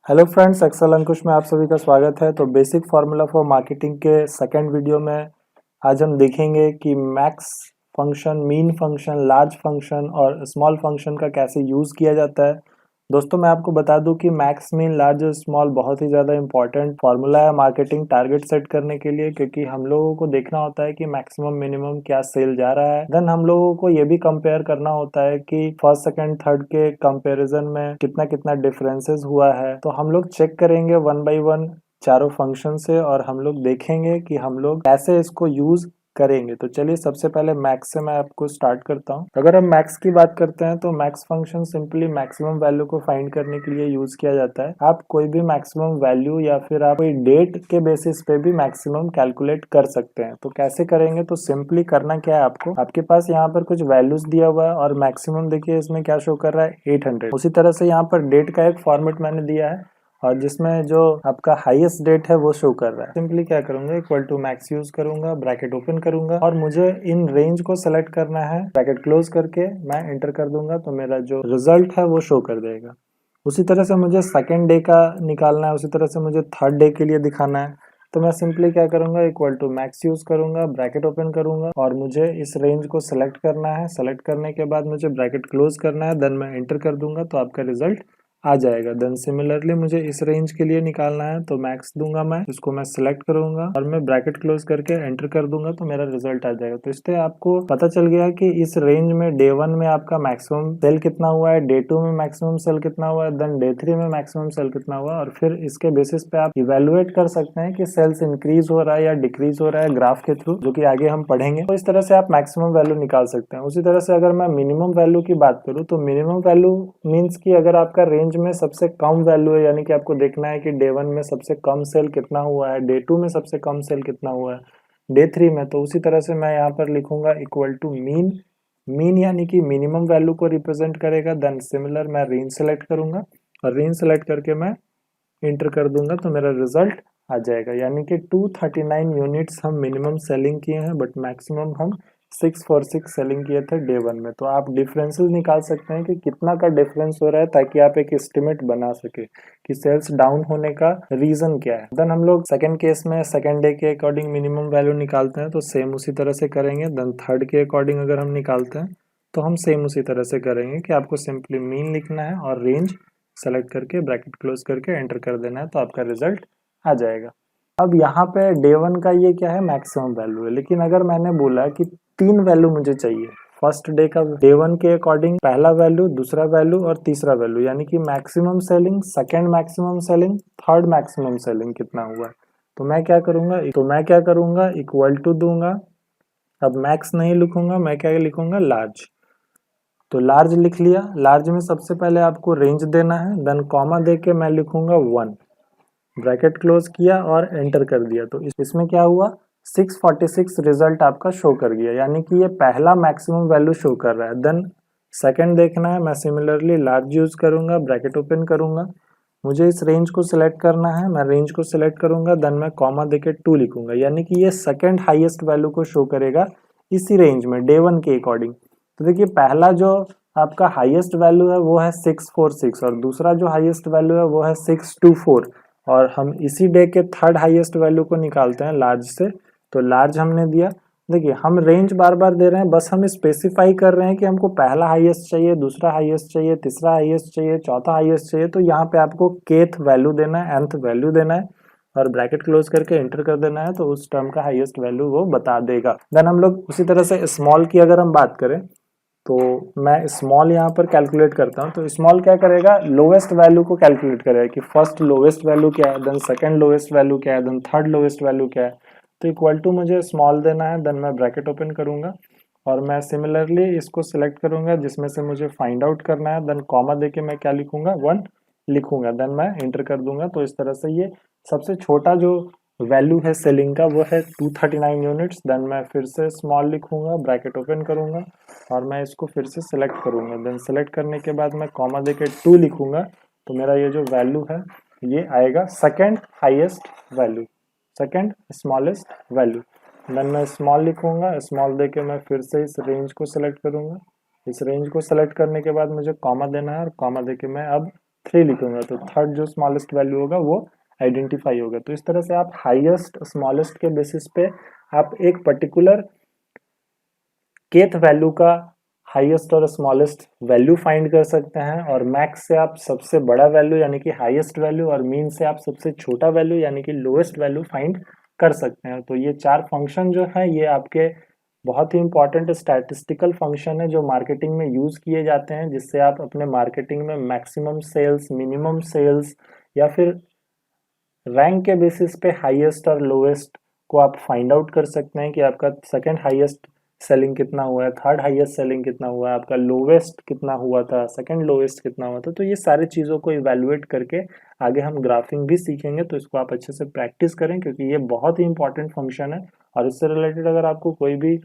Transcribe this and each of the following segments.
Hello friends, Excel अंकुश में आप सभी का स्वागत है। तो बेसिक फार्मूला फॉर मार्केटिंग के सेकंड वीडियो में आज हम देखेंगे कि max function, mean function, large function और स्मॉल फंक्शन का कैसे यूज़ किया जाता है। दोस्तों, मैं आपको बता दूं कि मैक्स, मीन, लार्ज और स्मॉल बहुत ही ज़्यादा इंपॉर्टेंट फार्मूला है मार्केटिंग टारगेट सेट करने के लिए, क्योंकि हम लोगों को देखना होता है कि मैक्सिमम मिनिमम क्या सेल जा रहा है। देन हम लोगों को ये भी कंपेयर करना होता है कि फर्स्ट सेकंड थर्ड के कंपैरिजन में कितना कितना डिफरेंसेस हुआ है। तो हम लोग चेक करेंगे वन बाय वन चारों फंक्शन से, और हम लोग देखेंगे कि हम लोग कैसे इसको यूज करेंगे। तो चलिए सबसे पहले मैक्स से मैं आपको स्टार्ट करता हूँ। अगर हम मैक्स की बात करते हैं तो max function simply maximum value को फाइंड करने के लिए यूज किया जाता है। आप कोई भी मैक्सिमम वैल्यू या फिर आप कोई डेट के बेसिस पे भी मैक्सिमम कैलकुलेट कर सकते हैं। तो कैसे करेंगे? तो सिंपली करना क्या है, आपके पास यहाँ पर कुछ वैल्यूज दिया हुआ है और मैक्सिमम देखिए इसमें क्या शो कर रहा है, 800। उसी तरह से यहाँ पर डेट का एक फॉर्मेट मैंने दिया है और जिसमें जो आपका हाईएस्ट डेट है वो शो कर रहा है। सिंपली क्या करूंगा, इक्वल टू मैक्स यूज करूंगा, ब्रैकेट ओपन करूंगा और मुझे इन रेंज को सेलेक्ट करना है। ब्रैकेट क्लोज करके मैं एंटर कर दूंगा तो मेरा जो रिजल्ट है वो शो कर देगा। उसी तरह से मुझे सेकेंड डे का निकालना है, उसी तरह से मुझे थर्ड डे के लिए दिखाना है। तो मैं सिंपली क्या करूंगा, इक्वल टू मैक्स यूज करूंगा, ब्रैकेट ओपन करूंगा और मुझे इस रेंज को सिलेक्ट करना है। सेलेक्ट करने के बाद मुझे ब्रैकेट क्लोज करना है, देन मैं एंटर कर दूंगा तो आपका रिजल्ट आ जाएगा। देन सिमिलरली मुझे इस रेंज के लिए निकालना है तो मैक्स दूंगा, मैं इसको मैं सिलेक्ट करूंगा और मैं ब्रैकेट क्लोज करके एंटर कर दूंगा तो मेरा रिजल्ट आ जाएगा। तो इससे आपको पता चल गया कि इस रेंज में डे 1 में आपका मैक्सिमम सेल कितना हुआ है, डे 2 में मैक्सिमम सेल कितना हुआ है, देन डे 3 में मैक्सिमम सेल कितना हुआ, और फिर इसके बेसिस पे आप इवेलुएट कर सकते हैं कि सेल्स इंक्रीज हो रहा है या डिक्रीज हो रहा है ग्राफ के थ्रू, जो कि आगे हम पढ़ेंगे। तो इस तरह से आप मैक्सिमम वैल्यू निकाल सकते हैं। उसी तरह से अगर मैं मिनिमम वैल्यू की बात करूं तो मिनिमम वैल्यू मीन्स कि अगर आपका रेंज में सबसे कम वैल्यू है, यानी कि आपको देखना है कि डे 1 में सबसे कम सेल कितना हुआ है, डे 2 में सबसे कम सेल कितना हुआ है, डे 3 में, तो उसी तरह से मैं यहाँ पर लिखूंगा इक्वल टू मीन। मीन यानी कि मिनिमम वैल्यू को रिप्रेजेंट करेगा। देन सिमिलर मैं रेंज सेलेक्ट करूंगा और रेंज सेलेक्ट करके मैं इंटर कर दूंगा तो मेरा रिजल्ट आ जाएगा। यानी कि 239 यूनिट्स हम मिनिमम सेलिंग किए हैं, बट मैक्सिमम हम 646 सेलिंग किए थे डे 1 में। तो आप डिफरेंसेस निकाल सकते हैं कि कितना का डिफरेंस हो रहा है, ताकि आप एक एस्टिमेट बना सके कि सेल्स डाउन होने का रीजन क्या है। देन हम लोग सेकंड केस में सेकंड डे के अकॉर्डिंग मिनिमम वैल्यू निकालते हैं, तो सेम उसी तरह से करेंगे। देन थर्ड के अकॉर्डिंग अगर हम निकालते हैं तो हम सेम उसी तरह से करेंगे कि आपको सिंपली मीन लिखना है और रेंज सेलेक्ट करके ब्रैकेट क्लोज करके एंटर कर देना है तो आपका रिजल्ट आ जाएगा। अब यहाँ पे डे 1 का ये क्या है, मैक्सिमम वैल्यू है। लेकिन अगर मैंने बोला कि 3 वैल्यू मुझे चाहिए, फर्स्ट डे का डे 1 के अकॉर्डिंग पहला वैल्यू, दूसरा वैल्यू और तीसरा वैल्यू, यानी कि maximum selling, second maximum selling, third maximum selling कितना हुआ है, तो मैं क्या करूंगा, इक्वल टू दूंगा। अब मैक्स नहीं लिखूंगा, मैं क्या लिखूंगा, लार्ज। तो लार्ज लिख लिया। लार्ज में सबसे पहले आपको रेंज देना है, देन कॉमा दे के मैं लिखूंगा 1, ब्रैकेट क्लोज किया और एंटर कर दिया। तो इसमें क्या हुआ, 646 रिजल्ट आपका शो कर गया, यानी कि ये पहला मैक्सिमम वैल्यू शो कर रहा है। देन सेकंड देखना है, मैं सिमिलरली लार्ज यूज करूंगा, ब्रैकेट ओपन करूंगा, मुझे इस रेंज को सिलेक्ट करना है, मैं रेंज को सिलेक्ट करूंगा, देन मैं कॉमा देके 2 लिखूंगा, यानी कि ये सेकंड हाईएस्ट वैल्यू को शो करेगा इसी रेंज में डे 1 के अकॉर्डिंग। तो देखिए पहला जो आपका हाईएस्ट वैल्यू है वो है 646 और दूसरा जो हाईएस्ट वैल्यू है वो है 624, और हम इसी डे के थर्ड हाईएस्ट वैल्यू को निकालते हैं लार्ज से। तो लार्ज हमने दिया। देखिए हम रेंज बार बार दे रहे हैं, बस हम स्पेसिफाई कर रहे हैं कि हमको पहला हाईएस्ट चाहिए, दूसरा हाईएस्ट चाहिए, तीसरा हाईएस्ट चाहिए, चौथा हाईएस्ट चाहिए। तो यहाँ पे आपको केथ वैल्यू देना है, nth वैल्यू देना है और ब्रैकेट क्लोज करके एंटर कर देना है, तो उस टर्म का हाईएस्ट वैल्यू वो बता देगा। देन हम लोग उसी तरह से स्मॉल की अगर हम बात करें तो मैं स्मॉल यहाँ पर कैलकुलेट करता हूँ। तो स्मॉल क्या करेगा, लोवेस्ट वैल्यू को कैलकुलेट करेगा कि फर्स्ट लोवेस्ट वैल्यू क्या है, देन सेकंड लोवेस्ट वैल्यू क्या है, देन थर्ड लोवेस्ट वैल्यू क्या है। तो इक्वल टू मुझे स्मॉल देना है, देन मैं ब्रैकेट ओपन करूंगा और मैं सिमिलरली इसको सिलेक्ट करूंगा जिसमें से मुझे फाइंड आउट करना है, देन कॉमा देके मैं क्या लिखूंगा, 1 लिखूंगा, देन मैं एंटर कर दूंगा। तो इस तरह से ये सबसे छोटा जो वैल्यू है सेलिंग का वो है 239 यूनिट्स। देन मैं फिर से स्मॉल लिखूंगा, ब्रैकेट ओपन करूंगा और मैं इसको फिर से सिलेक्ट करूंगा, देन सेलेक्ट करने के बाद मैं कॉमा देके 2 लिखूंगा, तो मेरा ये जो वैल्यू है ये आएगा second highest value, second smallest value. Then मैं स्मॉल लिखूंगा, स्मॉल देके मैं फिर से इस रेंज को सिलेक्ट करूंगा। इस रेंज को सिलेक्ट करने के बाद मुझे कॉमा देना है और कॉमा देके मैं अब 3 लिखूंगा तो थर्ड जो स्मॉलेस्ट वैल्यू होगा वो आइडेंटिफाई होगा। तो इस तरह से आप हाईएस्ट स्मॉलेस्ट के बेसिस पे आप एक पर्टिकुलर kth वैल्यू का हाईएस्ट और स्मॉलेस्ट वैल्यू फाइंड कर सकते हैं, और मैक्स से आप सबसे बड़ा वैल्यू यानी कि हाईएस्ट वैल्यू, और मीन से आप सबसे छोटा वैल्यू यानी कि लोएस्ट वैल्यू फाइंड कर सकते हैं। तो ये 4 फंक्शन जो है ये आपके बहुत ही इंपॉर्टेंट स्टैटिस्टिकल फंक्शन है जो मार्केटिंग में यूज किए जाते हैं, जिससे आप अपने मार्केटिंग में मैक्सिमम सेल्स, मिनिमम सेल्स या फिर रैंक के बेसिस पे हाईएस्ट और लोएस्ट को आप फाइंड आउट कर सकते हैं कि आपका सेकंड हाईएस्ट सेलिंग कितना हुआ है, थर्ड हाईएस्ट सेलिंग कितना हुआ है, आपका लोवेस्ट कितना हुआ था, सेकंड लोवेस्ट कितना हुआ था। तो ये सारी चीज़ों को इवेलुएट करके आगे हम ग्राफिंग भी सीखेंगे, तो इसको आप अच्छे से प्रैक्टिस करें क्योंकि ये बहुत ही इंपॉर्टेंट फंक्शन है। और इससे रिलेटेड अगर आपको कोई भी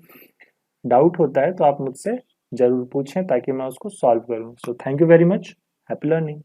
डाउट होता है तो आप मुझसे ज़रूर पूछें ताकि मैं उसको सॉल्व करूँ। So thank you very much, happy learning.